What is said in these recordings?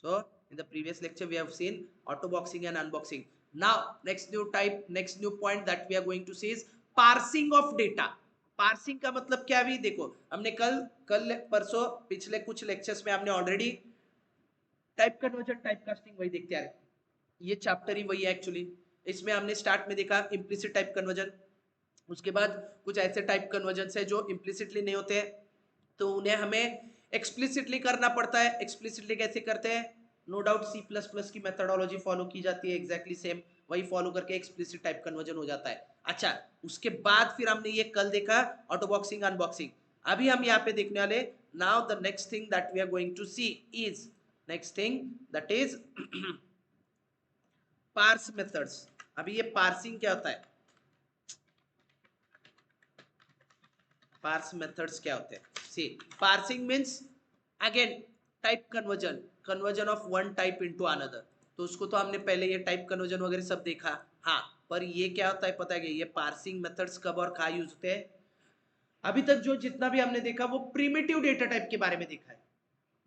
So in the previous lecture we have seen auto boxing and unboxing. Now next new point that we are going to see is parsing of data. Parsing का मतलब क्या? भी देखो, हमने कल कल परसों पिछले कुछ लेक्चर्स में हमने already type conversion type casting वही देखते आ रहे, ये चैप्टर ही वही है एक्चुअली। इसमें हमने स्टार्ट में देखा इम्प्लिसिट टाइप कन्वर्जन, उसके बाद कुछ ऐसे टाइप कन्वर्जन है जो इम्प्लिसिटली नहीं होते हैं, तो उन्हें हमें एक्सप्लिसिटली करना पड़ता है। एक्सप्लिसिटली कैसे करते हैं? No doubt C plus plus की मेथोडोलॉजी फॉलो की जाती है, एग्जैक्टली सेम वही फॉलो करके एक्सप्लिसिट टाइप कन्वर्जन हो जाता है। अच्छा, उसके बाद फिर हमने ये कल देखा ऑटो बॉक्सिंग अनबॉक्सिंग। अभी हम यहाँ पे देखने वाले, now the next thing that we are going to see is next thing that is parse methods. अभी ये पार्सिंग क्या होता है, पार्स मेथड्स क्या होते हैं? See, parsing means again type conversion, conversion of one type into another. तो उसको तो हमने पहले ये टाइप कन्वर्जन वगैरह सब देखा, हाँ, पर ये क्या होता है पता है? ये पार्सिंग मेथड्स कब और कहाँ यूज होते हैं? अभी तक जो जितना भी हमने देखा वो प्रिमिटिव डेटा टाइप के बारे में देखा है।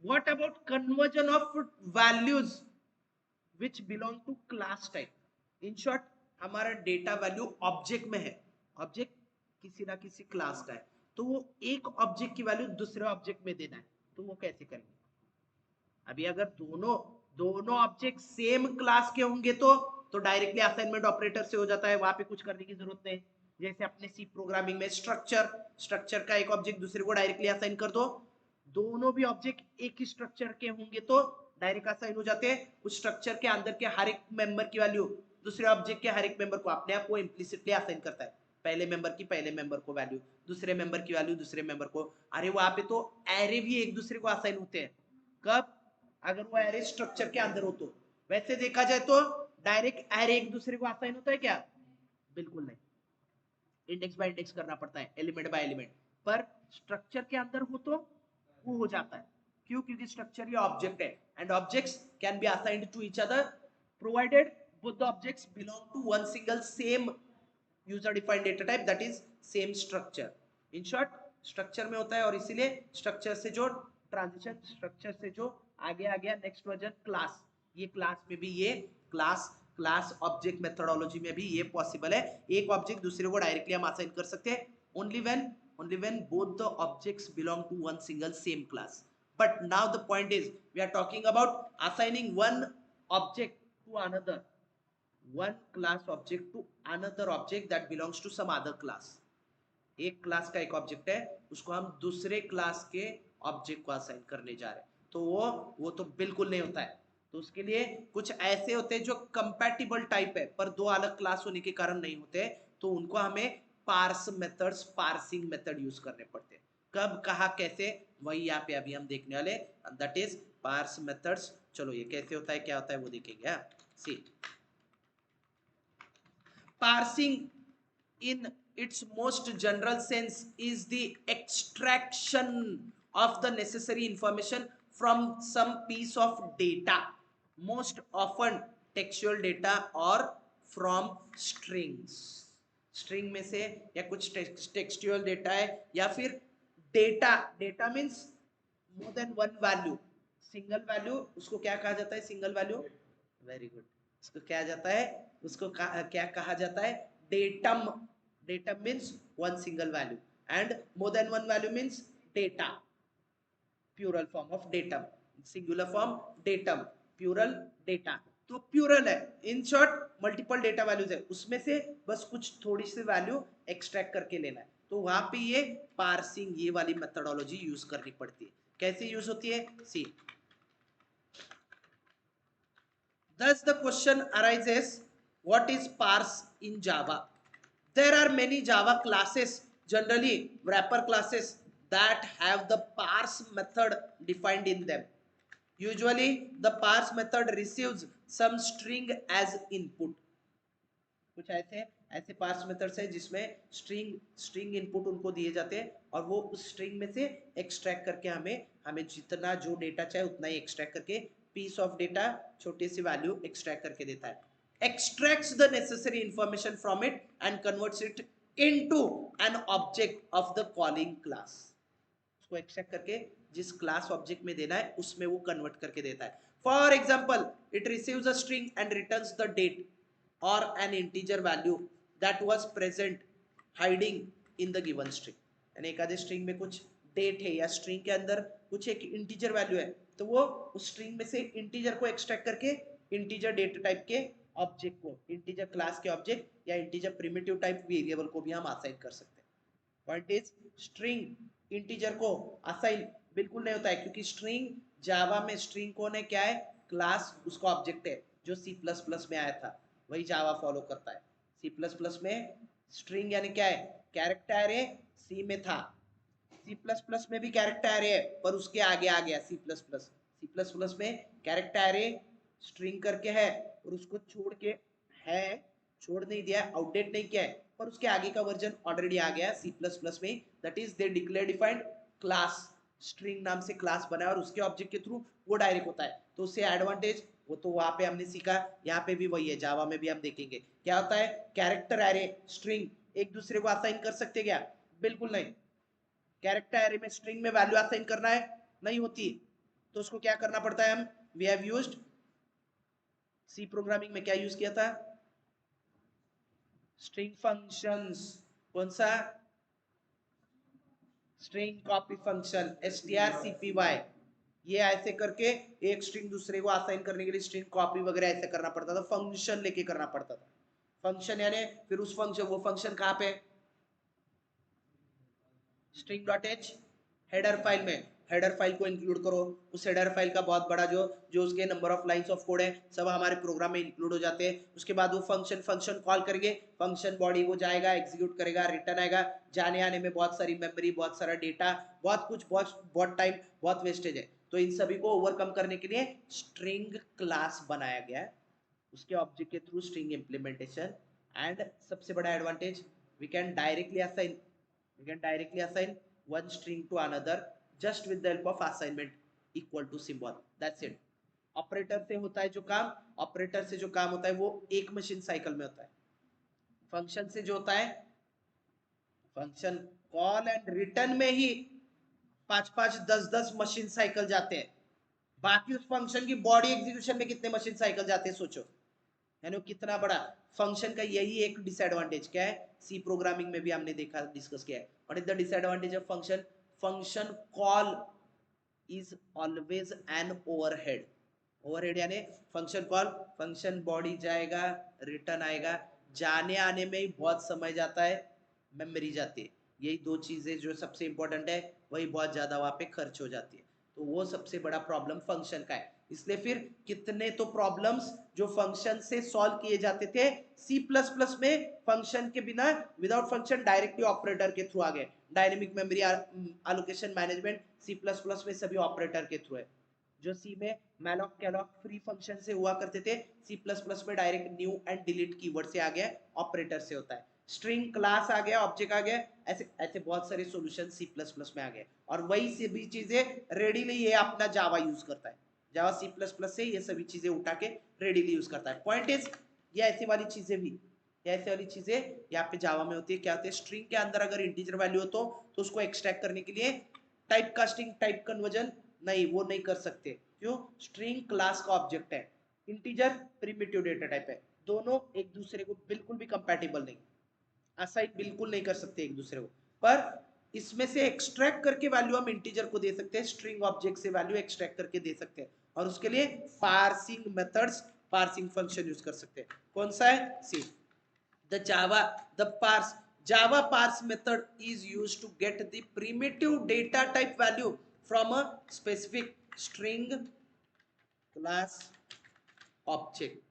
What about conversion of values which belong to class type? In short, हमारा डेटा वैल्यू ऑब्जेक्ट में है, ऑब्जेक्ट किसी ना किसी क्लास का है, तो वो एक ऑब्जेक्ट की वैल्यू दूसरे ऑब्जेक्ट में देना है, तो वो कैसे करेंगे? अभी अगर दोनों दोनों ऑब्जेक्ट सेम क्लास के होंगे तो डायरेक्टली असाइनमेंट ऑपरेटर से हो जाता है, वहां पे कुछ करने की जरूरत नहीं। जैसे अपने सी प्रोग्रामिंग में स्ट्रक्चर का एक ऑब्जेक्ट दूसरे को डायरेक्टली असाइन कर दो, दोनों भी ऑब्जेक्ट एक ही स्ट्रक्चर के होंगे तो डायरेक्ट असाइन हो जाते हैं। उस स्ट्रक्चर के अंदर के हर एक मेंबर की वैल्यू दूसरे ऑब्जेक्ट के हर एक मेंबर को अपने आप वो इम्प्लिसिटली असाइन करता है। पहले मेंबर की पहले मेंबर को वैल्यू, दूसरे मेंबर की वैल्यू दूसरे मेंबर को। अरे वहां पे तो एरे भी एक दूसरे को असाइन होते हैं। कब? अगर वो एरे स्ट्रक्चर के अंदर हो तो। वैसे देखा जाए तो डायरेक्ट एरे एक दूसरे को असाइन होता है क्या? बिल्कुल नहीं, इंडेक्स बाय इंडेक्स करना पड़ता है, एलिमेंट बाय एलिमेंट। पर स्ट्रक्चर के अंदर हो तो वो हो जाता है। क्यों? क्योंकि स्ट्रक्चर ये ऑब्जेक्ट है and objects can be assigned to each other provided both the objects belong to one single same user defined data type, that is same structure. in short, structure में होता है और इसीलिए स्ट्रक्चर से जो transition, structure से जो आगे आ गया नेक्स्ट वर्जन क्लास, ये क्लास में भी ये क्लास ऑब्जेक्ट मेथोडोलॉजी में भी ये पॉसिबल है। एक ऑब्जेक्ट दूसरे को डायरेक्टली हम असाइन कर सकते हैं only when both the objects belong to one single same class. But now the point is we are talking about assigning one object to another, one class object to another object that belongs to some other class. एक class का एक object है, उसको हम दूसरे class के object को assign करने जा रहे हैं, तो वो तो बिल्कुल नहीं होता है। तो उसके लिए कुछ ऐसे होते हैं जो कंपैटिबल टाइप है पर दो अलग क्लास होने के कारण नहीं होते, तो उनको हमें parse methods, parsing method use करने पड़ते हैं। कब, कहा, कैसे, वही यहाँ पे अभी हम देखने वाले, दैट इज पार्स मेथड्स। चलो ये कैसे होता है, क्या होता है वो देखेंगे। सी, parsing in its most general sense is the extraction of the necessary information from some piece of data, most often textual data or from strings। String में से या कुछ टेक्सचुअल डेटा है या फिर data means more than one value, single value, उसको क्या कहा जाता है? Single value, very good. उसको क्या जाता है? उसको क्या कहा जाता है? Datum. Datum means one single value and more than one value means data, plural form of datum, singular form datum, plural data. तो प्यूरल है, in short multiple data values है, उसमें से बस कुछ थोड़ी सी वैल्यू एक्सट्रैक्ट करके लेना है, तो वहां पे ये पार्सिंग, ये वाली मेथोडोलॉजी यूज करनी पड़ती है। कैसे यूज होती है? सी, thus the question arises, what is parse in Java? There are many Java classes, generally wrapper classes, that have the parse method defined in them. Usually the parse method receives some string as input. कुछ ऐसे ऐसे parse methods है जिसमें string input उनको दिए जाते हैं और वो उस स्ट्रिंग में से एक्सट्रैक्ट करके हमें जितना जो डेटा चाहिए उतना ही एक्सट्रैक्ट करके पीस ऑफ डेटा, छोटी सी वैल्यू एक्सट्रैक्ट करके देता है। extracts the necessary information from it and converts it into an object of the calling class। उसको एक्सट्रैक्ट करके जिस क्लास ऑब्जेक्ट में देना है उसमें वो कन्वर्ट करके देता है. For example, it receives a string and returns the date or an integer value that was present hiding in the given string. यानी एखादे स्ट्रिंग में कुछ डेट है या स्ट्रिंग के अंदर कुछ एक इंटीजर वैल्यू है, तो वो उस स्ट्रिंग में से इंटीजर को एक्सट्रैक्ट करके इंटीजर डेटा टाइप के ऑब्जेक्ट को, इंटीजर क्लास के ऑब्जेक्ट या इंटीजर प्रिमिटिव टाइप वेरिएबल को भी हम असाइन कर सकते हैं. पॉइंट इज, स्ट्रिंग इंटीजर को असाइन बिल्कुल नहीं होता है, क्योंकि स्ट्रिंग जावा में स्ट्रिंग कौन है, क्या है, क्लास उसका ऑब्जेक्ट है. जो सी प्लस प्लस में आया था वही जावा फॉलो करता है. सी प्लस प्लस में स्ट्रिंग यानी क्या है, कैरेक्टर एरे. सी में था, सी प्लस प्लस में भी कैरेक्टर एरे है, पर उसके आगे आ गया C plus plus. C plus plus में कैरेक्टर एरे स्ट्रिंग करके है और उसको छोड़ के है, छोड़ नहीं दिया, आउटडेट नहीं किया है, पर उसके आगे का वर्जन ऑलरेडी आ गया सी प्लस प्लस में. That is they declare defined class, string नाम से क्लास बना है और उसके ऑब्जेक्ट के थ्रू वो डायरेक्ट होता है. तो उससे एडवांटेज वो तो वहां पे हमने सीखा, यहाँ पे भी वही है, जावा में भी हम देखेंगे क्या होता है. कैरेक्टर एरे स्ट्रिंग एक दूसरे को असाइन कर सकते क्या, बिल्कुल नहीं. कैरेक्टर एरे में स्ट्रिंग में वैल्यू असाइन करना है, नहीं होती. तो उसको क्या करना पड़ता है, हम we have used C programming में क्या यूज किया था, स्ट्रिंग फंक्शंस. कौन सा, स्ट्रिंग कॉपी फंक्शन, strcpy. ये ऐसे करके एक स्ट्रिंग दूसरे को असाइन करने के लिए स्ट्रिंग कॉपी वगैरह ऐसे करना पड़ता था, फंक्शन लेके करना पड़ता था. फंक्शन यानी फिर उस फंक्शन, वो फंक्शन कहाँ पे, string.h हेडर फाइल में. हेडर फाइल को इंक्लूड करो, उस हेडर फाइल का बहुत बड़ा जो जो उसके number of lines of code है सब हमारे प्रोग्राम में इंक्लूड हो जाते हैं. उसके बाद वो फंक्शन कॉल करेंगे, फंक्शन बॉडी वो जाएगा, एग्जीक्यूट करेगा, रिटर्न आएगा. जाने आने में बहुत सारी मेमोरी, बहुत सारा डेटा, बहुत कुछ, बहुत टाइम, बहुत वेस्टेज है. तो इन सभी को ओवरकम करने के लिए स्ट्रिंग क्लास बनाया गया है, उसके ऑब्जेक्ट के थ्रू स्ट्रिंग इम्प्लीमेंटेशन. एंड सबसे बड़ा advantage, we can directly assign, we can directly assign one string to another just with the help of assignment equal to symbol. That's it. Operator से होता है जो काम, ऑपरेटर से जो काम होता है वो एक मशीन साइकिल में होता है. फंक्शन से जो होता है, फंक्शन कॉल एंड रिटर्न में ही 5-5 10-10 मशीन साइकिल जाते हैं. बाकी उस फंक्शन की बॉडी एग्जीक्यूशन में कितने मशीन साइकिल जाते हैं सोचो, यानी कितना बड़ा फंक्शन का. यही एक डिसएडवांटेज क्या है, सी प्रोग्रामिंग में भी हमने देखा, डिस्कस किया है. What is the disadvantage of function, function call is always an overhead. Overhead यानी फंक्शन कॉल, फंक्शन बॉडी जाएगा, रिटर्न आएगा, जाने आने में ही बहुत समय जाता है, मेमोरी जाती है. यही दो चीजें जो सबसे इंपॉर्टेंट है, वही बहुत ज्यादा वहां पे खर्च हो जाती है. तो वो सबसे बड़ा प्रॉब्लम फंक्शन का है. इसलिए फिर कितने तो प्रॉब्लम्स जो फंक्शन से सॉल्व किए जाते थे सी प्लस प्लस में, फंक्शन के बिना, विदाउट फंक्शन डायरेक्टली ऑपरेटर के थ्रू आ गए. Dynamic memory allocation management C plus plus में सभी ऑपरेटर के थ्रू है. जो सी में मैलॉक कैलॉक फ्री फंक्शन से हुआ करते थे, सी प्लस प्लस में direct new and delete keyword से आ गया, ऑपरेटर से होता है. स्ट्रिंग क्लास आ गया, ऑब्जेक्ट आ गया, ऐसे ऐसे बहुत सारे सॉल्यूशन सी प्लस प्लस में आ गए. और वही सभी चीजें रेडीली ये अपना जावा यूज करता है. जावा सी प्लस प्लस से ये सभी चीजें उठा के रेडीली यूज करता है. पॉइंट इज, ये ऐसी वाली चीजें भी, ऐसे वाली चीजें यहाँ पे जावा में होती है. क्या होती है, स्ट्रिंग के अंदर अगर इंटीजर वैल्यू हो तो उसको एक्सट्रैक्ट करने के लिए टाइप कास्टिंग, टाइप कन्वर्जन नहीं, वो नहीं कर सकते. क्यों, स्ट्रिंग क्लास का ऑब्जेक्ट है, इंटीजर प्रिमिटिव डेटा टाइप है, दोनों एक दूसरे को बिल्कुल भी कंपैटिबल नहीं, असाइन बिल्कुल नहीं कर सकते एक दूसरे को. पर इसमें से एक्सट्रैक्ट करके वैल्यू हम इंटीजर को दे सकते हैं, स्ट्रिंग ऑब्जेक्ट से वैल्यू एक्सट्रैक्ट करके दे सकते हैं. और उसके लिए parsing methods, parsing function use कर सकते हैं. कौन सा है, see. The Java, the parse, Java parse method is used to get the primitive data type value from a specific string class object.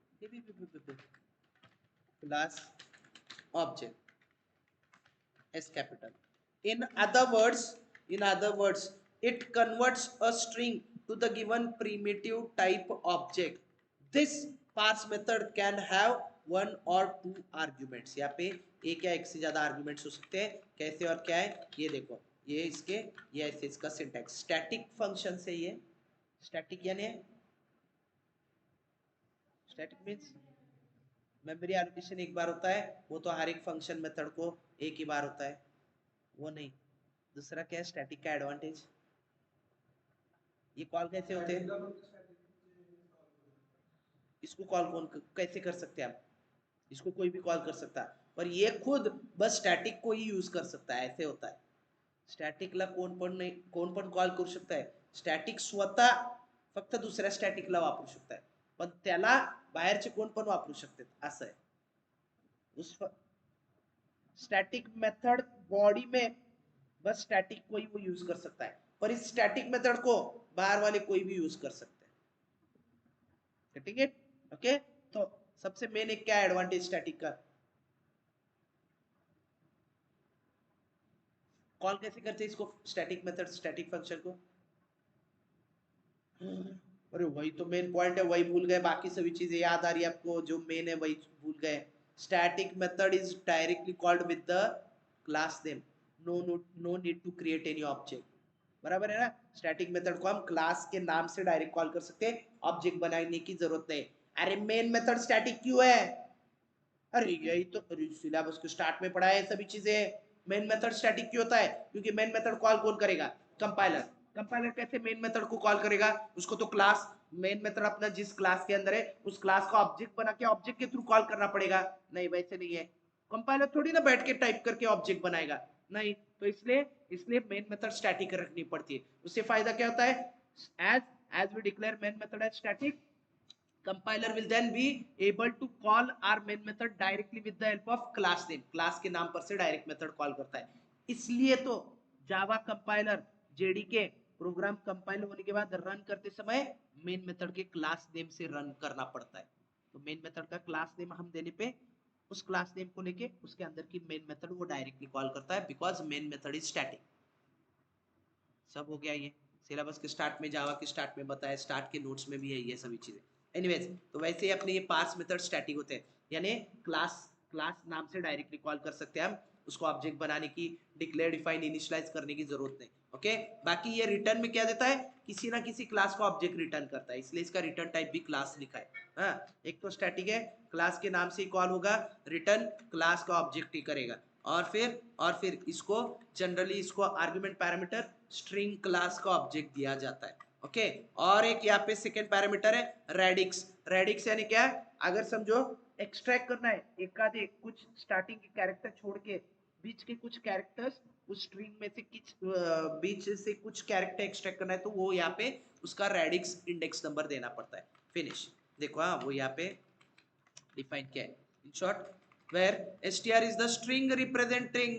Class object S capital. In other words, it converts a string to the given primitive type object. This parse method can have one or two arguments. यहाँ पे एक या एक से ज्यादा arguments हो सकते हैं. कैसे और क्या है ये देखो, ये इसके, ये ऐसे इसका सिंटैक्स. स्टैटिक फंक्शन से, ये स्टैटिक यानी स्टैटिक मींस मेमोरी एलोकेशन एक बार होता है, वो तो हर एक फंक्शन मेथड को एक ही बार होता है, वो नहीं. दूसरा क्या है स्टैटिक का एडवांटेज, ये कॉल कैसे होते हैं, इसको कॉल कौन कैसे कर सकते हैं आप, इसको कोई भी कॉल कर सकता है, पर ये खुद बस स्टॅटिक को ही यूज कर सकता है, ऐसे होता है. स्टॅटिकला कोण पण नाही, कोण पण कॉल करू शकताय. स्टॅटिक स्वतः फक्त दुसऱ्या स्टॅटिकला वापरू शकताय, पण त्याला बाहेरचे कोण पण वापरू शकतात, असं आहे. उस स्टैटिक मेथड बॉडी में बस स्टैटिक कोई वो यूज कर सकता है, पर इस स्टैटिक मेथड को बाहर वाले कोई भी यूज कर सकते हैं. ठीक है, ओके. तो सबसे मेन एक क्या एडवांटेज स्टैटिक का, कॉल कैसे करते हैं इसको, स्टैटिक मेथड स्टैटिक फंक्शन को. अरे वही तो मेन पॉइंट है, वही भूल गए, बाकी सभी चीजें याद आ रही है आपको, जो मेन है वही भूल गए. Static method is directly called with the class name, no need to create any object. बराबर है ना. स्टैटिक मेथड को हम क्लास के नाम से डायरेक्ट कॉल कर सकते हैं, ऑब्जेक्ट बनाने की जरूरत नहीं. अरे मेन मेथड स्टैटिक क्यों है, अरे यही तो सिलेबस के स्टार्ट में पढ़ा है सभी चीजें. मेन मेथड स्टैटिक क्यों होता है, क्योंकि मेन मेथड कॉल कौन करेगा, कंपाइलर. कंपाइलर कैसे मेन मेथड को कॉल करेगा, उसको तो क्लास, मेन मेथड अपना जिस क्लास के अंदर है उस क्लास का ऑब्जेक्ट बना के ऑब्जेक्ट के थ्रू कॉल करना पड़ेगा. नहीं वैसे नहीं है, कंपाइलर थोड़ी ना बैठ के टाइप करके ऑब्जेक्ट बनाएगा, नहीं. तो इसलिए इसलिए मेन मेथड स्टैटिक रखनी पड़ती है. उससे फायदा क्या होता है, as as we declare main method as static, compiler will then be able to call our main method directly with the help of class name. Class के नाम पर से डायरेक्ट मेथड कॉल करता है. इसलिए तो Java compiler JDK program compile होने के बाद रन करते समय मेन मेथड के क्लास नेम से रन करना पड़ता है. तो मेन मेथड का क्लास नेम हम देने पे उस क्लास नेम को लेके उसके अंदर की मेन मेथड वो डायरेक्टली कॉल करता है, because main method is static. सब हो गया. ये सिलेबस के स्टार्ट में, जावा के स्टार्ट में बताया, स्टार्ट के नोट्स में भी है ये सभी चीजें. एनीवेज, तो वैसे ही अपने ये पार्स मेथड स्टैटिक होते हैं, यानी क्लास क्लास नाम से डायरेक्टली कॉल कर सकते हैं हम, उसको ऑब्जेक्ट बनाने की, डिक्लेयर डिफाइन इनिशियलाइज करने की जरूरत नहीं. ओके. बाकी ये रिटर्न में क्या देता है, किसी ना किसी क्लास का ऑब्जेक्ट रिटर्न करता है, इसलिए इसका रिटर्न टाइप भी क्लास लिखा है. हाँ, एक तो स्टैटिक है, क्लास के नाम से ही कॉल होगा, रिटर्न क्लास का ऑब्जेक्ट ही करेगा. और फिर इसको जनरली इसको आर्गुमेंट पैरामीटर स्ट्रिंग क्लास का ऑब्जेक्ट दिया जाता है. ओके. और एक यहाँ पे सेकेंड पैरामीटर है रेडिक्स. रेडिक्स यानी क्या है, अगर समझो एक्सट्रैक्ट करना है एक आधे कुछ स्टार्टिंग के कैरेक्टर छोड़ के बीच के कुछ कैरेक्टर्स, उस स्ट्रिंग में से कुछ बीच से कुछ कैरेक्टर एक्सट्रैक्ट करना है, तो वो यहाँ पे उसका रेडिक्स इंडेक्स नंबर देना पड़ता है. फिनिश. देखो हाँ, वो यहाँ पे डिफाइन किया है. In short, where str is the string representing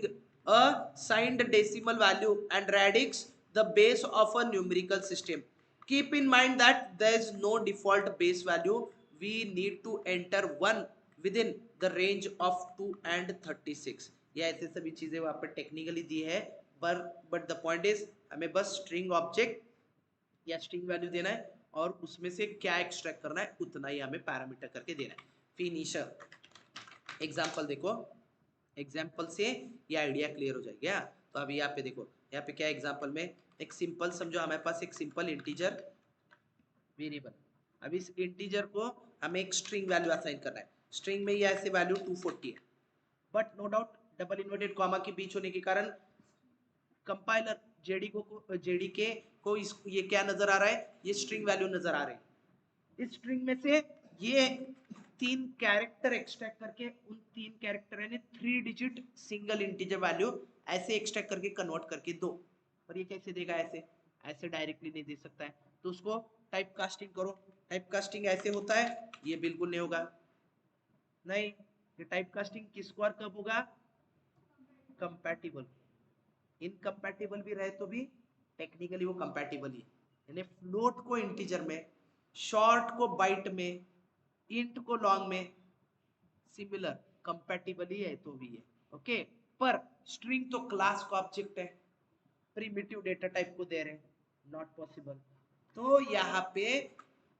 a signed decimal value and radix the base of a numerical system. Keep in mind that there is no default base value. We need to enter one within the range of 2 and 36. ये ऐसे सभी चीजें वहां पर technically दी है, पर but the point is हमें बस स्ट्रिंग ऑब्जेक्ट या स्ट्रिंग वैल्यू देना है और उसमें से क्या एक्सट्रैक्ट करना है उतना ही हमें पैरामीटर करके देना है. फिनिशर. एग्जाम्पल देखो, एग्जाम्पल से ये आइडिया क्लियर हो जाएगा. तो अभी यहाँ पे देखो, यहाँ पे क्या एग्जाम्पल में एक सिंपल समझो, हमारे पास एक सिंपल इंटीजर वेरिएबल. अब इस इंटीजर को हमें एक स्ट्रिंग वैल्यू असाइन करना है. स्ट्रिंग में ये ऐसे वैल्यू 240 है, but no doubt double inverted comma के बीच होने के कारण कंपाइलर जेडीके को ये क्या नजर आ रहा है, ये स्ट्रिंग वैल्यू नजर आ रही है. इस स्ट्रिंग में से ये 3 कैरेक्टर एक्सट्रैक्ट करके उन 3 कैरेक्टर यानी 3 डिजिट सिंगल इंटीजर वैल्यू ऐसे एक्सट्रैक्ट करके कन्वर्ट करके दो. और ये कैसे देगा, ऐसे ऐसे डायरेक्टली नहीं दे सकता है, तो उसको टाइप कास्टिंग करो. टाइप कास्टिंग ऐसे होता है, ये बिल्कुल नहीं होगा. नहीं, ये टाइप कास्टिंग किसको और कब होगा, कंपैटिबल. इनकम्पैटिबल भी रहे तो भी टेक्निकली वो कंपैटिबल ही, यानी फ्लोट को इंटीजर में, शॉर्ट को बाइट में, इंट को लॉन्ग में, सिमिलर कंपैटिबल ही है तो भी है. ओके. पर स्ट्रिंग तो क्लास का ऑब्जेक्ट है, प्रिमिटिव डेटा टाइप को दे रहे हैं, नॉट पॉसिबल. तो यहाँ पे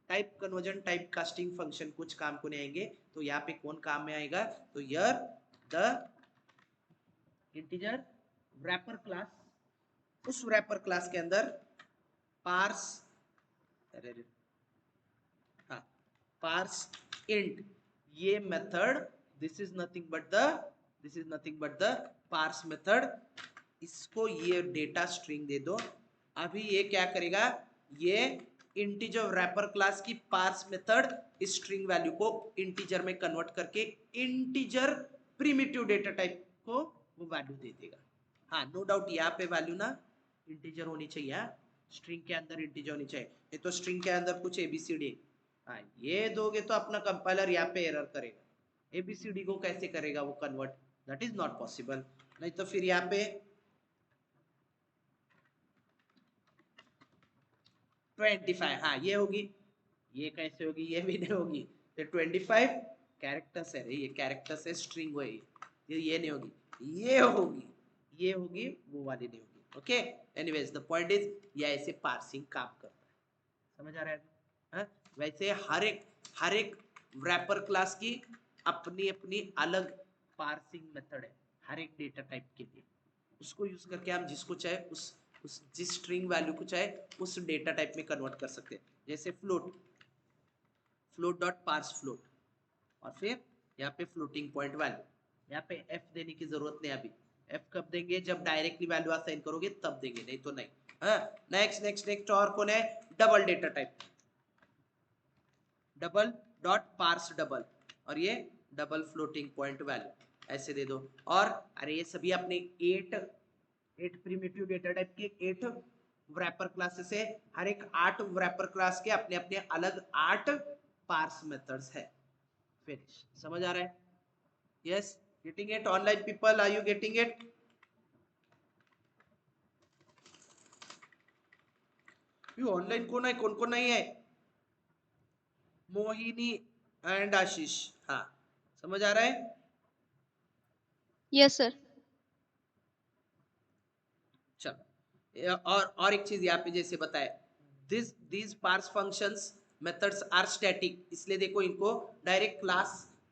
type conversion type casting function कुछ काम को नहीं आएंगे. तो यहाँ पे कौन काम में आएगा, तो yeah the integer wrapper class, उस रैपर क्लास के अंदर पार्स, हाँ, पार्स इंट, ये method this is nothing but the parse method. इसको ये डेटा स्ट्रिंग दे दो. अभी ये क्या करेगा, ये इंटीजर रैपर क्लास की पार्स मेथड स्ट्रिंग वैल्यू को इंटीजर में कन्वर्ट करके इंटीजर प्रिमिटिव डेटा टाइप को वो वैल्यू दे देगा। हाँ नो डाउट यहाँ पे वैल्यू ना इंटीजर होनी चाहिए, स्ट्रिंग के अंदर इंटीजर होनी चाहिए, ये तो स्ट्रिंग के अंदर कुछ एबीसीडी। हाँ ये दोगे तो अपना कंपाइलर यहाँ पे एरर करेगा, एबीसीडी को कैसे करेगा वो convert, that is not possible. नहीं तो फिर यहाँ पे 25, हाँ ये होगी, ये कैसे होगी, ये भी नहीं होगी। तो 25 कैरेक्टर्स है, ये कैरेक्टर्स है, स्ट्रिंग है, ये नहीं होगी, ये होगी, ये होगी, वो वाली नहीं होगी। Okay anyways the point is ये ऐसे पार्सिंग काम करता है, समझ आ रहा है? हाँ? वैसे हर एक रैपर क्लास की अपनी अपनी अलग पार्सिंग मेथड है हर एक डेटा टाइप के लिए, उसको यूज करके हम जिसको चाहे उस जिस स्ट्रिंग वैल्यू को चाहे उस डेटा टाइप में कन्वर्ट कर सकते हैं। जैसे float, float dot parse float, और फिर यहाँ पे फ्लोटिंग पॉइंट वैल्यू, यहाँ पे एफ देने की जरूरत नहीं अभी, एफ कब देंगे जब डायरेक्टली वैल्यू असाइन करोगे तब देंगे, नहीं तो नहीं। हाँ नेक्स्ट नेक्स्ट नेक्स्ट और कौन है, double data type, double dot parse double, और ये डबल फ्लोटिंग पॉइंट वैल्यू ऐसे दे दो। और अरे ये सभी अपने 8 प्रिमिटिव डेटा टाइप के 8 रैपर क्लासेस है, हर एक 8 रैपर क्लास के अपने अपने अलग 8 पार्स मेथड्स है। फिनिश, समझ आ रहा है? Yes, getting it online people, are you getting it? Online कौन है, कौन कौन नहीं है? मोहिनी एंड आशीष, हाँ समझ आ रहा है? Yes sir. चलो और एक चीज यहाँ पे जैसे बताए, these parse functions methods are static, इसलिए देखो इनको डायरेक्ट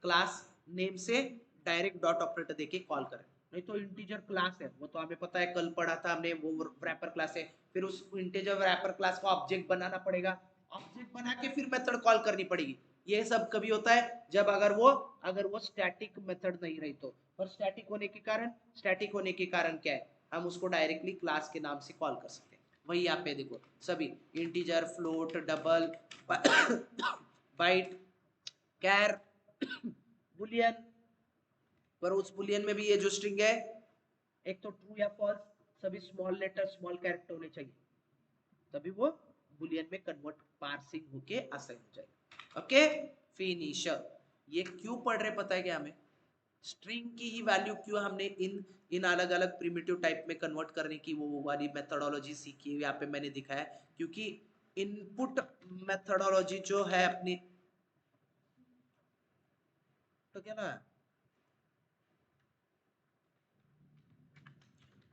क्लास नेम से डायरेक्ट डॉट ऑपरेटर देके कॉल करें, नहीं तो इंटीजर क्लास है वो तो हमें पता है, कल पढ़ा था हमने, वो रैपर क्लास है, फिर उस इंटीजर रैपर क्लास को ऑब्जेक्ट बनाना पड़ेगा, ऑब्जेक्ट बना के फिर मेथड कॉल करनी पड़ेगी। ये सब कभी होता है जब अगर वो स्टैटिक मेथड नहीं रही तो, और स्टैटिक होने के कारण क्या है, हम उसको डायरेक्टली क्लास के नाम से कॉल कर सकते हैं। वही यहाँ पे देखो सभी इंटीजर, फ्लोट, डबल, बाइट, कैर, बुलियन, पर उस बुलियन में भी ये जो स्ट्रिंग है एक तो ट्रू या फॉल्स, सभी स्मॉल लेटर स्मॉल कैरेक्टर होने चाहिए, तभी वो बुलियन में कन्वर्ट पार्सिंग होके असाइन हो जाएगा। ओके फिनिशर, ये क्यों पढ़ रहे पता है क्या हमें, स्ट्रिंग की ही वैल्यू क्यों हमने इन अलग अलग प्रिमिटिव टाइप में कन्वर्ट करने की वो वाली मेथोडोलॉजी सीखी है, यहाँ पे मैंने दिखाया, क्योंकि इनपुट मेथोडोलॉजी जो है अपनी, तो क्या ना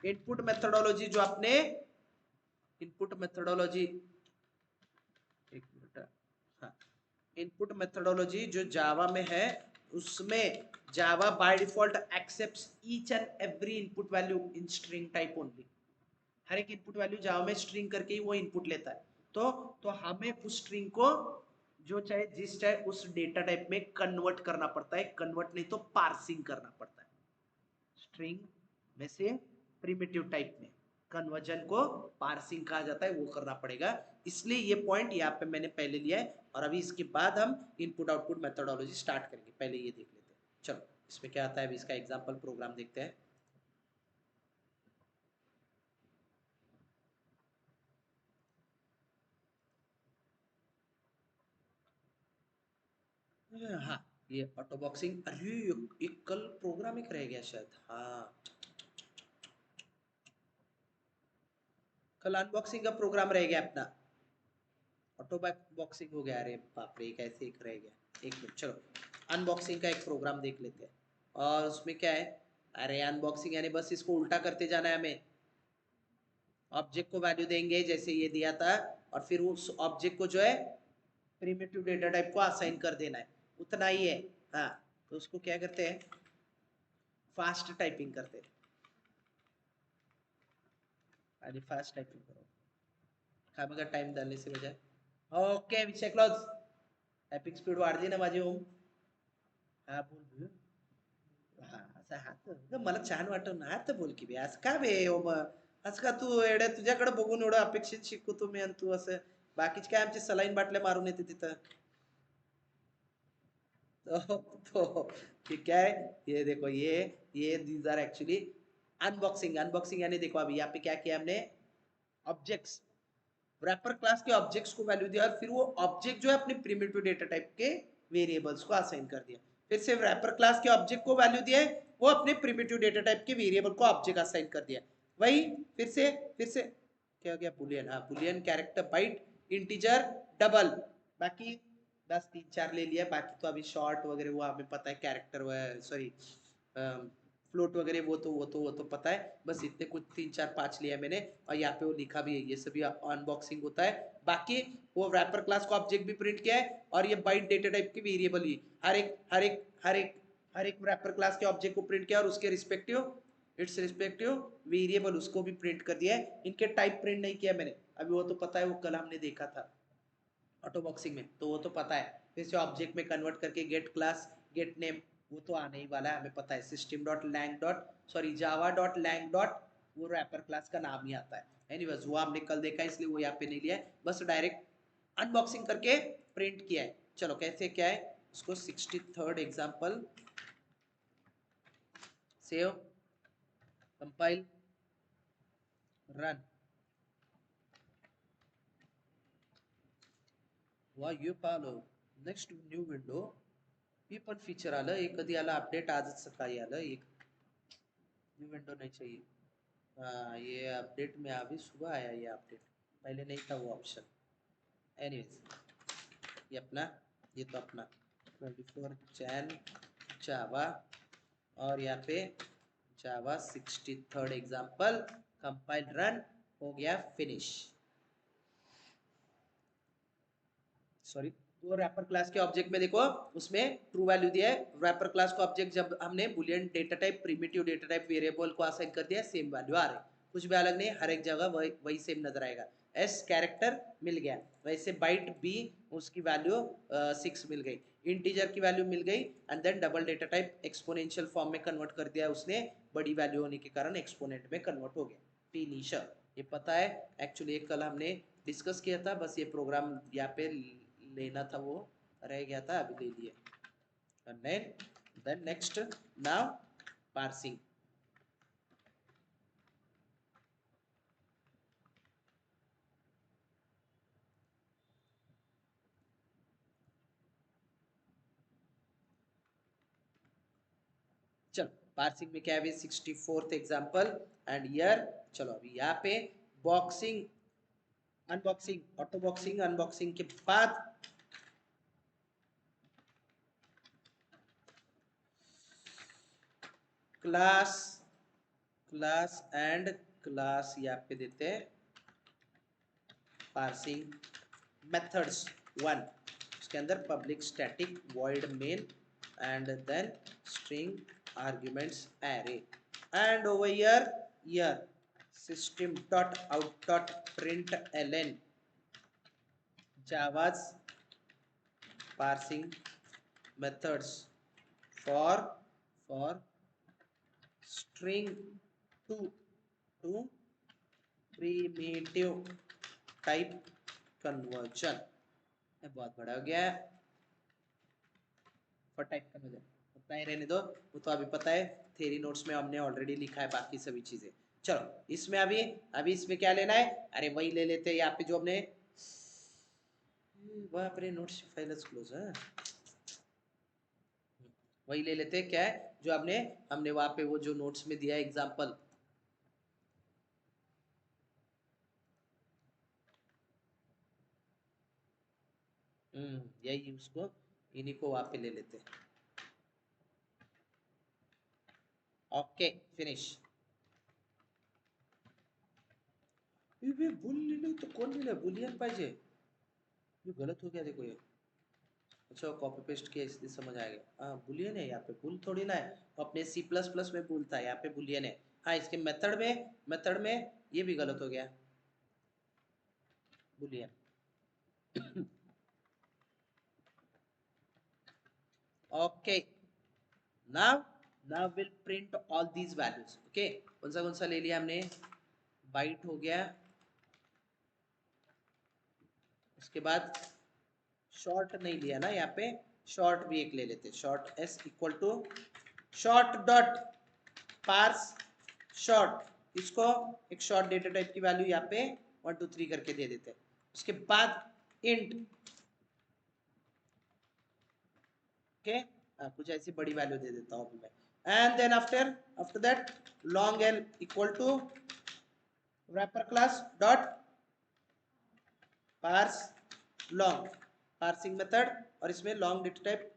इनपुट मेथोडोलॉजी जो अपने इनपुट मेथोडोलॉजी, एक मिनट, हाँ इनपुट मेथोडोलॉजी जो जावा में है, उसमें Java by default accepts each and every input value in string type only, हर एक इनपुट वैल्यू जावा में स्ट्रिंग करके ही वो इनपुट लेता है, तो हमें उस स्ट्रिंग को जो चाहे जिस चाहे उस डेटा टाइप में कन्वर्ट करना पड़ता है, कन्वर्ट नहीं तो पार्सिंग करना पड़ता है, स्ट्रिंग में से प्रिमिटिव टाइप में कन्वर्जन को पार्सिंग कहा जाता है, वो करना पड़ेगा, इसलिए ये पॉइंट यहाँ पे मैंने पहले लिया है, और अभी इसके बाद हम इनपुट आउटपुट मेथोडोलॉजी स्टार्ट करेंगे, पहले ये देख लेते हैं। चलो इसमें क्या आता है, अभी इसका एग्जाम्पल प्रोग्राम देखते हैं। हाँ ये ऑटो बॉक्सिंग, अरे एक कल प्रोग्राम एक रह गया शायद, हाँ कल अनबॉक्सिंग का प्रोग्राम रह गया अपना, ऑटो बॉक्सिंग हो गया, अरे बाप रे कैसे एक रह गया, एक मिनट चलो अनबॉक्सिंग का एक प्रोग्राम देख लेते हैं। और उसमें क्या है, अरे अनबॉक्सिंग यानी बस इसको उल्टा करते जाना है हमें, ऑब्जेक्ट को वैल्यू देंगे जैसे ये दिया था, और फिर उस ऑब्जेक्ट को जो है प्रिमिटिव डेटा टाइप को असाइन कर देना है, उतना ही है। हाँ तो उसको क्या करते हैं, फास्ट टाइपिंग करते हैं, अरे फास्ट टाइपिंग करो, खामगा टाइम डालने से बजाय। ओके विषय क्लोज, टायपिंग स्पीड वाढली ना माझी ओम, हा बोल, हा असा हात मला छान वाटत ना, हात बोल की बे, असं का बे ओम, असं का तू एवढ्या तुझ्याकडे बघून एवढं अपेक्षित शिकू तुम्ही आणि तू असं बाकीचे काय आमचे सलाईन बाटल्या मारून येते तिथं. तो ठीक है, ये देखो ये these are actually unboxing. Unboxing यानी देखो अभी यहाँ पे क्या किया हमने, ऑब्जेक्ट्स, रैपर क्लास के ऑब्जेक्ट्स को वैल्यू दिया और फिर वो ऑब्जेक्ट जो है अपने प्रिमिटिव डेटा टाइप के वेरिएबल्स को असाइन कर दिया. फिर से रैपर क्लास के ऑब्जेक्ट को वैल्यू दिया है, वो अपने प्रिमिटिव डेटा टाइप के वेरिएबल को ऑब्जेक्ट असाइन कर दिया. वही फिर से क्या हो गया, बुलियन. हाँ, boolean character byte integer double. बाकी बस 3-4 ले लिया, बाकी तो अभी शॉर्ट वगैरह वो हमें पता है, कैरेक्टर सॉरी फ्लोट वगैरह वो तो पता है. बस इतने कुछ 3-4-5 लिया मैंने. और यहाँ पे वो लिखा भी है, ये सभी अनबॉक्सिंग होता है. बाकी वो रैपर क्लास का ऑब्जेक्ट भी प्रिंट किया है और ये बाइट डेटा टाइप की वेरिएबल ही हर एक रैपर क्लास के ऑब्जेक्ट को प्रिंट किया और उसके रिस्पेक्टिव वेरिएबल उसको भी प्रिंट कर दिया है. इनके टाइप प्रिंट नहीं किया मैंने अभी, वो तो पता है, वो कल हमने देखा था ऑटो बॉक्सिंग में, तो वो तो पता है. फिर से ऑब्जेक्ट में कन्वर्ट करके गेट क्लास गेट नेम वो तो आने ही वाला है, हमें पता है. System dot lang dot sorry Java dot lang dot वो रैपर क्लास का नाम ही आता है. एनीवेज वो हमने कल देखा है इसलिए वो यहाँ पे नहीं लिया है, बस डायरेक्ट अनबॉक्सिंग करके प्रिंट किया है. चलो कैसे क्या है उसको, 63rd example, save, compile, run. वा ये पाहिलं, नेक्स्ट न्यू विंडो, ही पण फीचर आलं. एक कधी आलं अपडेट, आजच सकाळी आलं. एक न्यू विंडो नहीं चाहिए. हाँ ये अपडेट में अभी सुबह आया ये अपडेट, पहले नहीं था वो ऑप्शन. एनीवेज ये अपना, ये तो अपना 24 जैन जावा और यहाँ पे जावा 63rd एग्जाम्पल, कंपाइल रन, हो गया फिनिश. सॉरी, तो रैपर क्लास के ऑब्जेक्ट में देखो उसमें ट्रू वैल्यू दिया है. रैपर क्लास का ऑब्जेक्ट जब हमने Boolean data type primitive data type variable को असाइन कर दिया, सेम वैल्यू आ रही, कुछ भी अलग नहीं, हर एक जगह वही सेम नजर आएगा. एस कैरेक्टर मिल गया, वैसे बाइट बी उसकी वैल्यू 6 मिल गई, इंटीजर की वैल्यू मिल गई, and then double data type exponential form में कन्वर्ट कर दिया उसने, बड़ी वैल्यू होने के कारण एक्सपोनेंट में कन्वर्ट हो गया. फिनिशर, ये पता है एक्चुअली, कल हमने डिस्कस किया था, बस ये प्रोग्राम यहाँ पे लेना था, वो रह गया था, अभी ले लिए. and then next, now parsing. चलो पार्सिंग में क्या है, 64th एग्जाम्पल एंड ईयर. चलो अभी यहाँ पे boxing, unboxing, auto boxing, unboxing के बाद क्लास, क्लास एंड क्लास यहाँ पे देते हैं पार्सिंग मेथड्स 1, उसके अंदर public static void main and then string arguments array, and over here system dot out dot println java's parsing methods for string to primitive type conversion. बहुत बड़ा हो गया फॉर टाइप कन्वर्जन, उतना ही रहने दो, वो तो अभी पता है, थ्योरी नोट्स में हमने ऑलरेडी लिखा है बाकी सभी चीजें. चलो इसमें अभी इसमें क्या लेना है, अरे वही ले लेते हैं यहाँ पे जो हमने, बाप रे नोट्स फाइल्स क्लोज है, वही ले लेते हैं. क्या है जो हमने हमने वहां पे वो जो नोट्स में दिया है एग्जांपल, यही उसको, इन्हीं को वहां पे ले लेते हैं. Okay finish. बुल तो कोण लिहिलं, बुलियन पाहिजे, ये गलत हो गया देखो ये. अच्छा कॉपी पेस्ट किया इसलिए समझ आ गया. हाँ बुलियन है यहाँ पे, बुल थोड़ी ना है, अपने सी प्लस प्लस में बुल था, यहाँ पे बुलियन है. हाँ इसके मेथड में ये भी गलत हो गया, Boolean. Okay now now will print all these values. Okay कौन सा ले लिया हमने, बाइट हो गया, उसके बाद शॉर्ट नहीं लिया ना यहाँ पे, शॉर्ट भी एक ले लेते, short s equal to short dot parse short, इसको एक शॉर्ट डेटा टाइप की वैल्यू यहाँ पे 1 2 3 करके दे देते हैं। उसके बाद इंट ओके, कुछ ऐसी बड़ी वैल्यू दे देता हूँ मैं, and then after that long l equal to wrapper class dot parse long parsing method, और इसमें लॉन्ग डेटा टाइप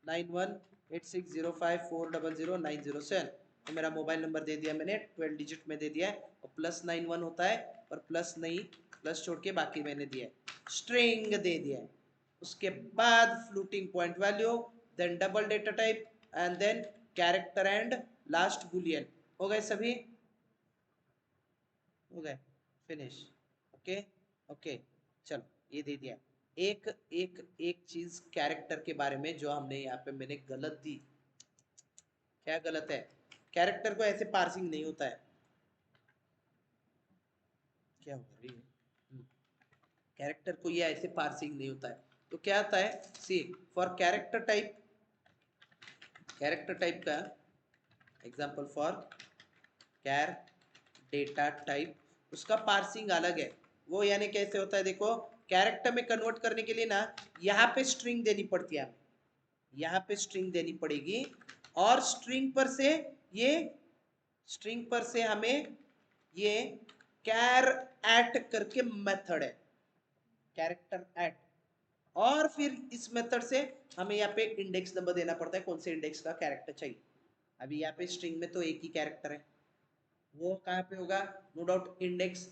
918605400907, तो मेरा मोबाइल नंबर दे दिया मैंने, 12 डिजिट में दे दिया है, और +91 होता है, और प्लस नहीं, प्लस छोड़ के बाकी मैंने दिया है, स्ट्रिंग दे दिया है। उसके बाद floating point value, then double data type, and then character and last boolean. हो गए सभी, हो गए, फिनिश। ओके ओके, चलो ये दे दिया। एक एक एक चीज कैरेक्टर के बारे में जो हमने यहाँ पे मैंने गलत दी, क्या गलत है, कैरेक्टर को ऐसे पार्सिंग नहीं होता है, क्या हो रही है, कैरेक्टर को ये ऐसे पार्सिंग नहीं होता है, तो क्या आता है, सी फॉर कैरेक्टर टाइप का example for char data type, उसका पार्सिंग अलग है। वो यानी कैसे होता है, देखो कैरेक्टर में कन्वर्ट करने के लिए ना यहाँ पे स्ट्रिंग देनी पड़ती है हमें, यहाँ पे स्ट्रिंग देनी पड़ेगी, और ये स्ट्रिंग पर से हमें ये कैर एट करके मेथड है, कैरेक्टर एट, और फिर इस मेथड से हमें यहाँ पे इंडेक्स नंबर देना पड़ता है, कौन से इंडेक्स का कैरेक्टर चाहिए। अभी यहाँ पे स्ट्रिंग में तो एक ही कैरेक्टर है, वो कहाँ पे होगा, नो डाउट इंडेक्स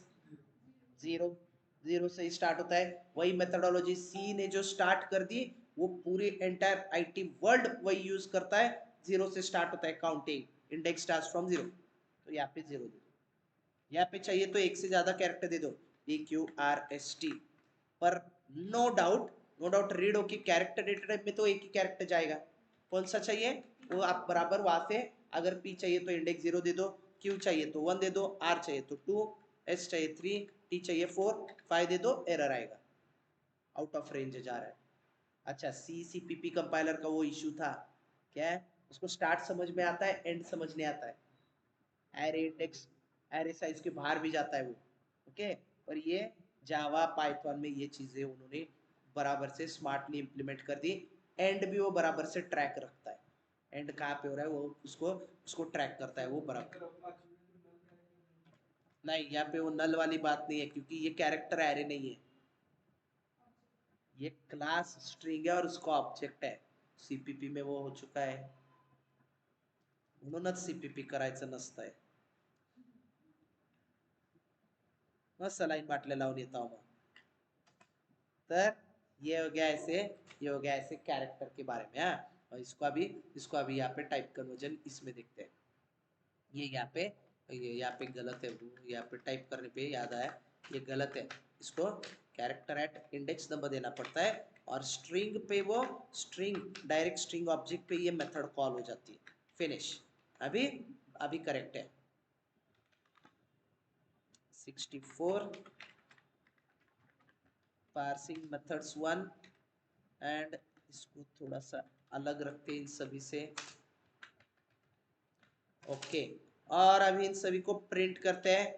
0 से स्टार्ट होता है, वही मेथडोलॉजी सी ने जो स्टार्ट कर दी, वो पूरी एंटायर आईटी वर्ल्ड वही यूज करता है, 0 से स्टार्ट होता है काउंटिंग, इंडेक्स स्टार्ट्स फ्रॉम 0, तो यहाँ पे 0 दे दो, यहाँ पे चाहिए तो एक से ज्यादा कैरेक्टर दे दो, PQRST, पर नो डाउट रीड हो कि कैरेक्टर डेटा टाइप में तो एक ही कैरेक्टर जाएगा, कौन सा चाहिए वो आप बराबर वहां से, अगर P चाहिए तो इंडेक्स 0 दे दो, Q चाहिए तो 1 दे दो, R चाहिए तो 2, S चाहिए 3, T चाहिए 4, 5 दे दो, एरर आएगा, आउट ऑफ रेंज जा रहा है। अच्छा, CPP कंपाइलर का वो इश्यू था, क्या है, उसको स्टार्ट समझ में आता है, एंड समझ नहीं आता है, एरे इंडेक्स एरे साइज के बाहर भी जाता है वो, ओके, और ये जावा पाइथन में ये चीजें उन्होंने बराबर से स्मार्टली इंप्लीमेंट कर दी, एंड भी वो बराबर से ट्रैक रखता है, एंड कहाँ पे हो रहा है वो उसको उसको ट्रैक करता है वो बराबर। नहीं, यहाँ पे वो नल वाली बात नहीं है, क्योंकि ये कैरेक्टर एरे नहीं है, ये क्लास स्ट्रिंग है और उसका ऑब्जेक्ट है, सीपीपी में वो हो चुका है, म्हणूनच सीपीपी करायचं नसतंय, मग सलाईन बाटल्या लावून येतो मग, तर ये हो गया ऐसे, ये हो गया ऐसे कैरेक्टर के बारे में, हाँ, और इसको अभी यहाँ पे टाइप कन्वर्जन इसमें देखते हैं, ये यहाँ पे, ये यहाँ पे गलत है, वो यहाँ पे टाइप करने पे याद आया, ये गलत है, इसको कैरेक्टर एट इंडेक्स नंबर देना पड़ता है, और स्ट्रिंग पे वो स्ट्रिंग डायरेक्ट स्ट्रिंग ऑब्जेक्ट पे ये मेथड कॉल हो जाती है, फिनिश। अभी अभी करेक्ट है, 64 पार्सिंग मेथड्स 1, एंड इसको थोड़ा सा अलग रखते हैं इन सभी से, ओके, और अभी इन सभी को प्रिंट करते हैं,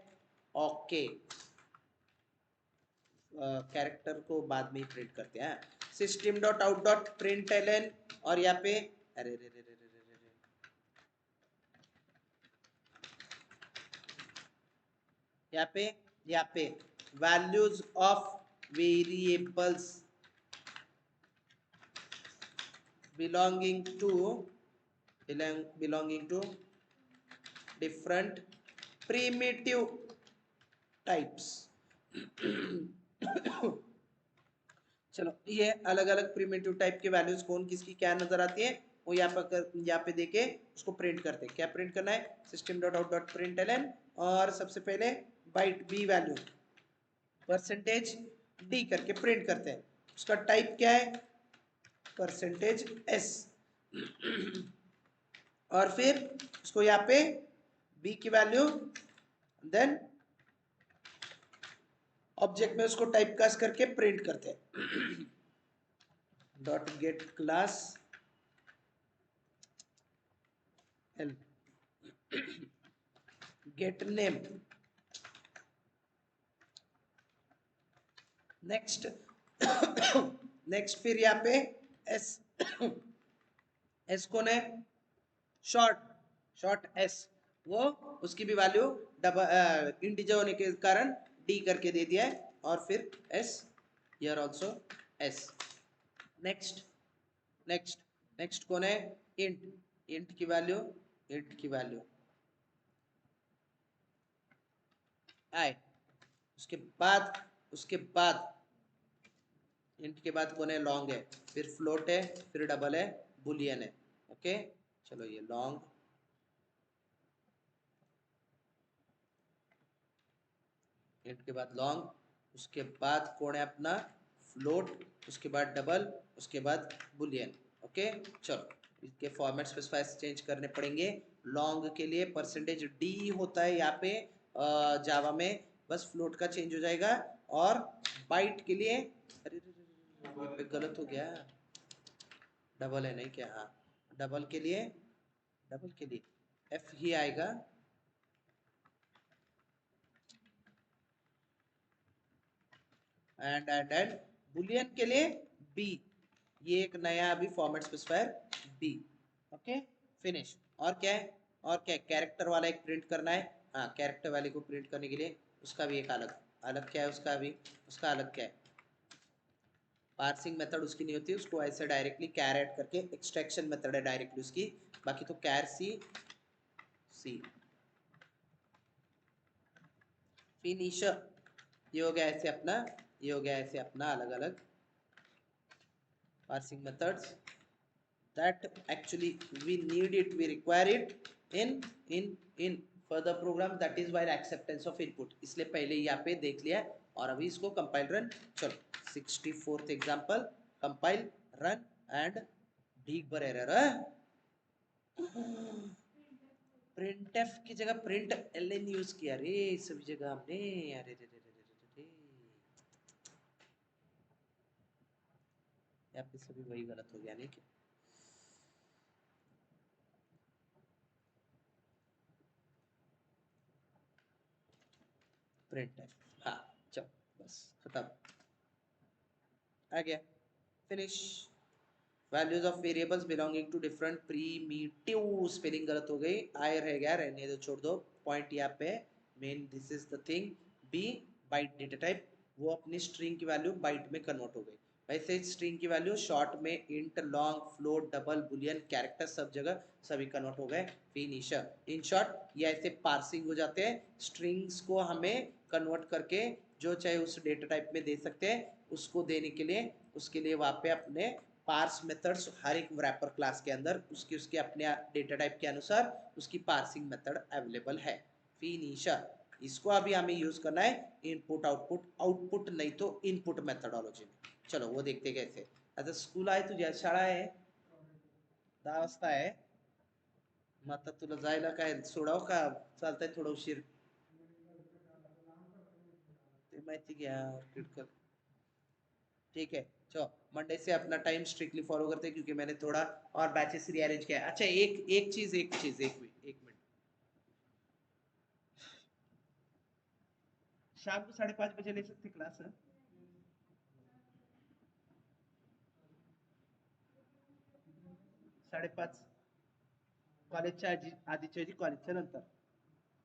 ओके, कैरेक्टर को बाद में ही प्रिंट करते हैं, system dot out dot println, और यहाँ पे अरे रे रे रे रे रे रे, यहाँ पे values of variables belonging to different primitive types चलो, ये अलग अलग प्रिमिटिव टाइप के वैल्यूज कौन किसकी क्या नजर आती है, वो यहाँ पे देके उसको प्रिंट करते हैं, क्या प्रिंट करना है, system dot out dot println, और सबसे पहले byte b value percentage d करके प्रिंट करते हैं, उसका टाइप क्या है, परसेंटेज एस, और फिर उसको यहाँ पे बी की वैल्यू, देन ऑब्जेक्ट में उसको टाइप कास्ट करके प्रिंट करते हैं। Dot gate class L gate name. Next next फिर यहाँ पे एस एस कौन है, शॉर्ट शॉर्ट एस, वो उसकी भी वैल्यू डबल इंटीजर होने के कारण डी करके दे दिया है, और फिर S here also S. Next next next कौन है, इंट इंट की वैल्यू आई। उसके बाद इंट के बाद कौन है, लॉन्ग है, फिर फ्लोट है, फिर डबल है, बुलियन है। ओके चलो ये लॉन्ग, इंट के बाद लॉन्ग, उसके बाद कौन है अपना फ्लोट, उसके बाद डबल, उसके बाद बुलियन। ओके चलो इसके फॉर्मेट स्पेसिफायर चेंज करने पड़ेंगे। लॉन्ग के लिए परसेंटेज डी होता है यहाँ पे जावा में, बस फ्लोट का चेंज हो जाएगा। और बाइट के लिए अरे यहाँ पे गलत हो गया, डबल है नहीं क्या, हाँ डबल के लिए एफ ही आएगा, एंड बुलियन के लिए बी, ये एक नया अभी format specifier b. Okay finish. और क्या है, और क्या कैरेक्टर वाला एक प्रिंट करना है, हाँ कैरेक्टर वाले को प्रिंट करने के लिए उसका भी एक अलग अलग क्या है, उसका भी उसका अलग क्या है, पार्सिंग मेथड उसकी नहीं होती, उसको ऐसे डायरेक्टली कैर ऐड करके एक्सट्रैक्शन मेथड है डायरेक्टली उसकी, बाकी तो कैर सी सी फिनिशर। ये हो गया ऐसे अपना, ये हो गया ऐसे अपना अलग अलग parsing methods that actually we need it, we require it in further program, that is while acceptance of input। इसलिए पहले यहाँ पे देख लिया और अभी इसको कंपाइल रन। चलो 64th example compile run and ठीक बर एरर है, प्रिंट एफ की जगह प्रिंट एल एन यूज किया रे सभी जगह हमने, अरे रे रे रे रे रे, यहाँ पे सभी वही गलत हो गया नहीं क्या, प्रिंट एफ, हाँ चलो बस खत्म, आ गया finish. Values of variables belonging to different primitive, spelling गलत हो गई, आई रह गया, रहने दो छोड़ दो, पॉइंट यहाँ पे main this is the thing. B byte data type, वो अपनी स्ट्रिंग की वैल्यू बाइट में कन्वर्ट हो गई, वैसे स्ट्रिंग की वैल्यू शॉर्ट में int long float double Boolean character सब जगह सभी कन्वर्ट हो गए फिनिशर। इन शॉर्ट ये ऐसे पार्सिंग हो जाते हैं, स्ट्रिंग्स को हमें कन्वर्ट करके जो चाहे उस डेटा टाइप में दे सकते हैं, उसको देने के लिए उसके लिए वहाँ पे अपने पार्स मेथड्स हर एक रैपर क्लास के अंदर उसकी उसके अपने डेटा टाइप के अनुसार उसकी पार्सिंग मेथड अवेलेबल है फिनिशर। इसको अभी हमें यूज करना है इनपुट आउटपुट, आउटपुट नहीं तो इनपुट मेथडोलॉजी में। चलो वो देखते कैसे। आता स्कूल आहे तुझ्या, शाळा आहे 10 वाजता आहे, मग आता तुला जायला काय सोडाव का, चालतंय थोडं उशीर, ते माहिती घ्या क्रिटिकल। ठीक है चलो मंडे से अपना टाइम स्ट्रिक्टली फॉलो करते हैं, क्योंकि मैंने थोड़ा और बैचेस रीअरेंज किया है। अच्छा एक मिनट, शाम को 5:30 बजे ले सकते क्लास है, 5:30 कॉलेजच्या आधीच्या ऐवजी कॉलेजच्या नंतर।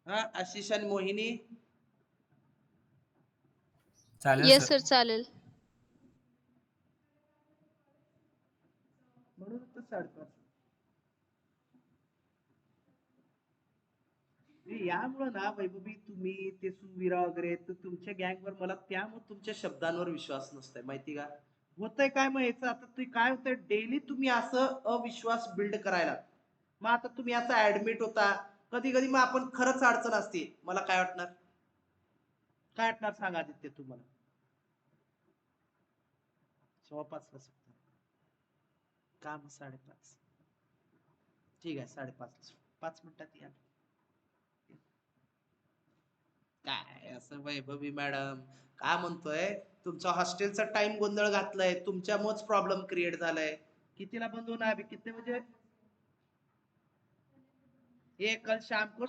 हा आशिष आणि मोहिनी, चालेल येस सर. सर चालेल. म्हणून तर 5:30 यामुळे ना वैभवी तुम्ही ते सुवीरा वगैरे तर तुमच्या गँगवर मला त्यामुळे तुमच्या शब्दांवर विश्वास नसतोय माहिती का, होतंय काय मग याचं आता ते काय होतंय, डेली तुम्ही असं अविश्वास बिल्ड करायला, मग आता तुम्ही असं ऍडमिट होता, कधी कधी मग आपण खरंच अडचण असते, मला काय वाटणार, काय वाटणार सांगा आदित्य तुम्हाला, 5:15 सुटतं का, मग 5:30 ठीक आहे, 5:30 5 मिनिटात या, काय असं वैभवी मॅडम काय म्हणतोय, तुमचा हॉस्टेलचा टाइम गोंधळ घातलाय, तुमच्यामुळेच प्रॉब्लेम क्रिएट झालाय. कितीला बंद होना अभी कितने बजे? हे कल शाम को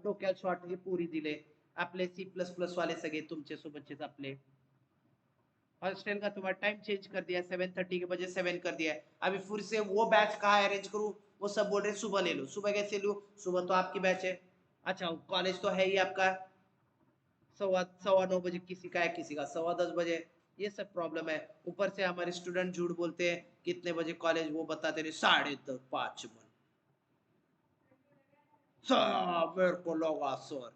डोक्यात शॉर्ट हे पुरी दिले आपले C++ वाले सगळे तुमचे सोबतचेच आपले. हॉस्टल का तुम्हारा टाइम चेंज कर दिया, 7:30 के बजे 7 कर दिया है। अभी फिर से वो बैच कहाँ अरेंज करूँ? वो सब बोल रहे सुबह ले लो। सुबह कैसे लूँ? सुबह तो आपकी बैच है। अच्छा कॉलेज तो है ही आपका, सवा सवा 9 बजे किसी का है, किसी का 10:15 बजे। ये सब प्रॉब्लम है। ऊपर से हमारे स्टूडेंट झूठ बोलते हैं कितने बजे कॉलेज, वो बताते नहीं 10:30 5 मन मेरे को लगा सर।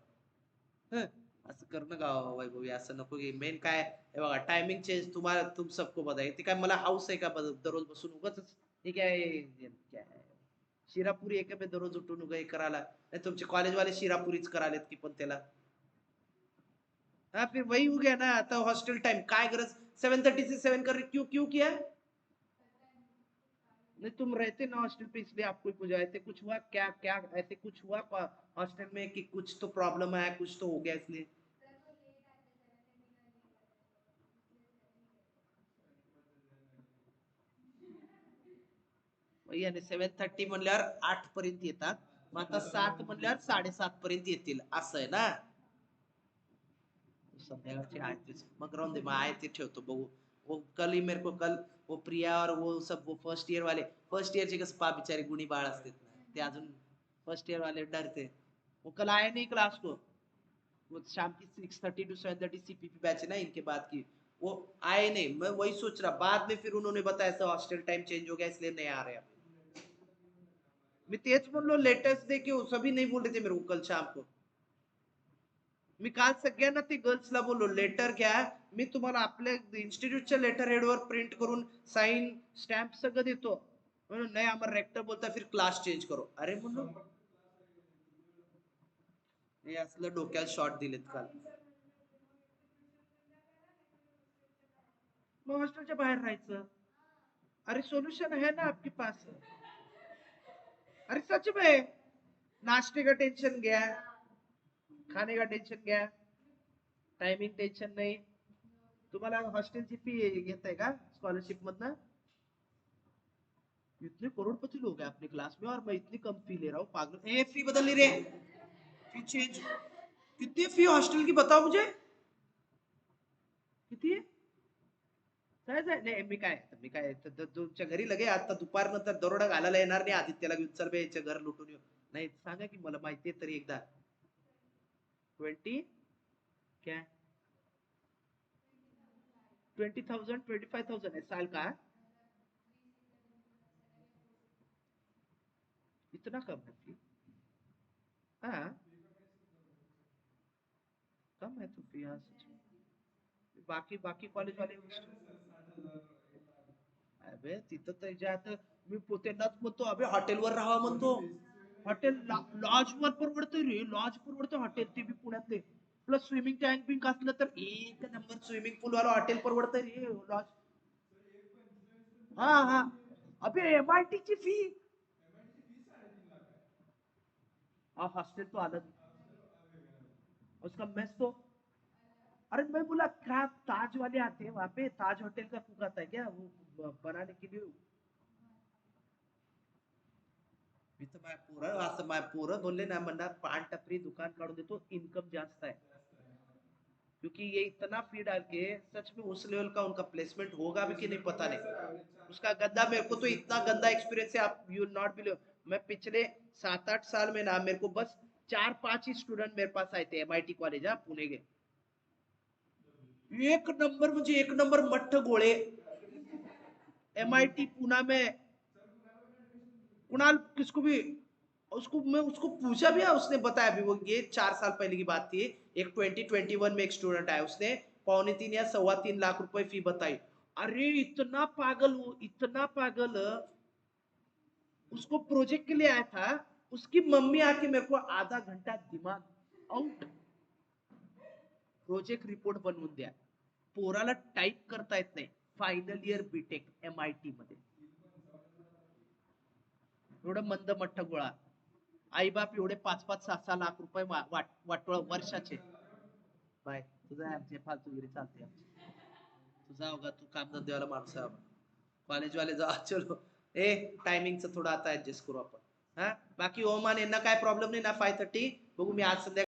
हं, असं करणं का हो वैभवी, असं नको की मेन काय हे बघा टायमिंग चेंज तुम्हाला तुम सबको पता है, ते काय मला हाऊस आहे का दररोज बसून उगाच हे काय शिरापुरी एका पे दररोज उठून उगा हे करायला, नाही तुमचे कॉलेज वाले शिरापुरीच करालेत की पण त्याला हाँ फिर वही हो गया ना, आता हॉस्टल टाइम काय गरज 7:30 से 7 कर क्यों क्यों किया? नहीं तुम रहते ना हॉस्टल पे इसलिए आपको ही पूछा, ऐसे कुछ हुआ क्या क्या, ऐसे कुछ हुआ हॉस्टल में कि कुछ तो प्रॉब्लम है, कुछ तो हो गया इसलिए? याने 7:30 म्हणल्यावर 8 पर्यंत येतात, मग आता 7 म्हणल्यावर 7:30 पर्यंत येतील असं आहे ना. संध्याकाळचे आहे तेच मग राहून दे, मग आहे ते ठेवतो बघू. वो कल ही मेरे को कल वो प्रिया और वो सब वो फर्स्ट ईयर वाले, फर्स्ट ईयर चे कसं पा बिचारे गुणी बाळ असते, ते अजून फर्स्ट ईयर वाले डरते. वो कल आए नहीं क्लास को, वो शाम की 6:30 to 7:30 CPP बैच है ना इनके बाद की, वो आए नहीं। मैं वही सोच रहा, बाद में फिर उन्होंने बताया ऐसा हॉस्टल टाइम चेंज हो गया इसलिए नहीं आ रहे अब। मी तेच म्हणलो लेटेस्ट दे की सभी नहीं बोल रहे थे मेरे को कल शाम को। मी काल सगळ्यांना ते गर्ल्सला बोललो लेटर घ्या, मी तुम्हाला आपल्या इन्स्टिट्यूटच्या लेटर हेडवर प्रिंट करून साइन स्टॅम्प सगळं देतो. म्हणून नाही आम्हाला रेक्टर बोलता फिर क्लास चेंज करो, अरे म्हणलो हे असलं डोक्यात शॉट दिलेत काल. मग हॉस्टेलच्या बाहेर राहायचं, अरे सोल्यूशन है ना आपके पास, अरे सच में नाश्ते का टेंशन गया, खाने का टेंशन गया, टाइमिंग टेंशन नहीं, तुम्हाला हॉस्टेलची फी घेताय का स्कॉलरशिप मधनं? इतने करोड़पति लोग हैं अपने क्लास में और मैं इतनी कम फी ले रहा हूँ, पागल। ए फी बदल नहीं रे, फी चेंज, कितनी फी हॉस्टल की बताओ मुझे, किती आहे? सहज आहे नाही, मी काय तुमच्या घरी लगे आता दुपारनंतर दरोडा घालायला येणार नाही, आदित्यला घेऊन चल बे याच्या घर लुटून येऊ, नाही सांगा की मला माहितीये तरी एकदा. 20 क्या 20,000 25,000 है साल का? इतना कम है फी? हाँ कम है तो फी हाँ सच में। बाकी बाकी कॉलेज वाले अबे तिथं तर ज्यात मी त्यांनाच म्हणतो अबे हॉटेलवर राहावं म्हणतो, हॉटेल लॉज वर परवडतंय रे, लॉज परवडतं हॉटेल ते बी पुण्यातले, प्लस स्विमिंग टँक बिंक असलं तर एक नंबर स्विमिंग पूल वाला हॉटेल परवडतंय रे लॉज. हा हा अबे MIT ची फी, हॉस्टल तो अलग, उसका मेस तो, अरे मैं बोला क्या ताज वाले आते हैं वहां पे, ताज होटल का कुक आता है क्या वो बनाने के लिए? मी तर माझ्या पोरं असं माझ्या पोरं बोलले ना म्हणणार पान टपरी दुकान काढून देतो, इनकम जास्त है, क्योंकि ये इतना फी डाल के सच में उस लेवल का उनका प्लेसमेंट होगा भी कि नहीं पता नहीं। उसका गंदा, मेरे को तो इतना गंदा एक्सपीरियंस है आप यू नॉट बिलीव, मैं पिछले 7-8 साल में ना मेरे को बस 4-5 ही स्टूडेंट मेरे पास आए थे MIT कॉलेज हाँ पुणे के, एक नंबर मुझे एक नंबर मट्ठ गोळे। MIT पुणे में कुणाल किसको भी, उसको मैं उसको पूछा भी है, उसने बताया भी, वो ये 4 साल पहले की बात थी, एक 2021 में एक स्टूडेंट आया, उसने 2.5 या 3.25 लाख रुपए फी बताई। अरे इतना पागल, वो इतना पागल, उसको प्रोजेक्ट के लिए आया था, उसकी मम्मी आके मेरे को आधा घंटा दिमाग आउट, प्रोजेक्ट रिपोर्ट बनवून द्या, पोराला टाइप करता येत नाही, फायनल इयर बीटेक MIT मध्ये, एवढं मंद मठ्ठ गोळा, आई बाप एवढे 5-5 6-6 लाख रुपये वाटोळ वर्षाचे, बाय. तुझं आमची फालतूगिरी चालते आमची. तुझा होगा, तू काम धंदेवाला माणूस आहे. कॉलेज वाले जा चलो. ए टायमिंगचं थोडं आता ऍडजस्ट करू आपण. हा बाकी ओमान यांना काय प्रॉब्लेम नाही ना 5:30. बघू मी आज संध्याकाळी